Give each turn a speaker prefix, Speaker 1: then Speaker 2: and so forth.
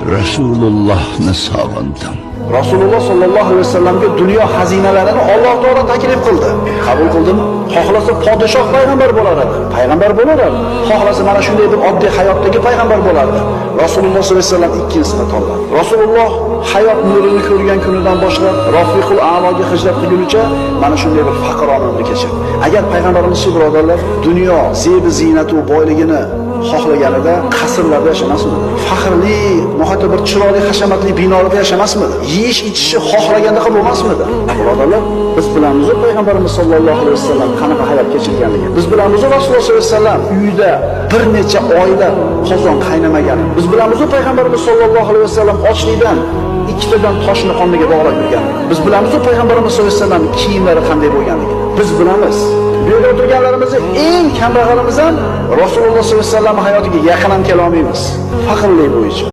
Speaker 1: Rasulullohni sog'indim.
Speaker 2: Rasululloh sollallohu alayhi vasallamga dunyo xazinalarini Alloh taolo taklif qildi. Qabul qildimi? Xohlasa podshoh payg'ambar bo'lar edi, payg'ambar bo'lar edi. Xohlasa mana shunday deb oddiy hayotdagi payg'ambar bo'lardi. Rasululloh sollallohu alayhi vasallam ikkinchisini tanladi. Rasululloh hayot nurini ko'rgan kunidan boshlab Rafiqul A'loga hijrat qilgunicha mana shunday bir faqirona umr kechirdi. Agar payg'ambarimiz birodarlar dunyo zebi ziynati va boyligini xohlaganida qasrlarda yashamasmidi? Faxrli, muhayto bir chiroyli, hashamatli binolarda yashamasmidi? Yeyish, ichishni xohlaganda ham bo'lmasmidi? Birodarlar, biz bilamiz payg'ambarimiz sollallohu alayhi vasallam qanaqa hayot kechirganligini. Biz bilamiz Rasululloh sollallohu alayhi vasallam uyida bir necha oyda qozon qaynamaganini. Biz bilamiz payg'ambarimiz sollallohu alayhi vasallam ochlikdan ikkitadan toshni qoniga bog'lab yurganligini. Biz bilamiz payg'ambarimiz sollallohu alayhi vasallam kiyimlari qanday bo'lganligini. Biz bilamiz. Bu yerda o'tirganlarimizni eng kambag'alimiz ham Rasululloh sollallohu alayhi vasallam hayotiga yaqin ham kela olmaymiz. Faqirlik bo'yicha.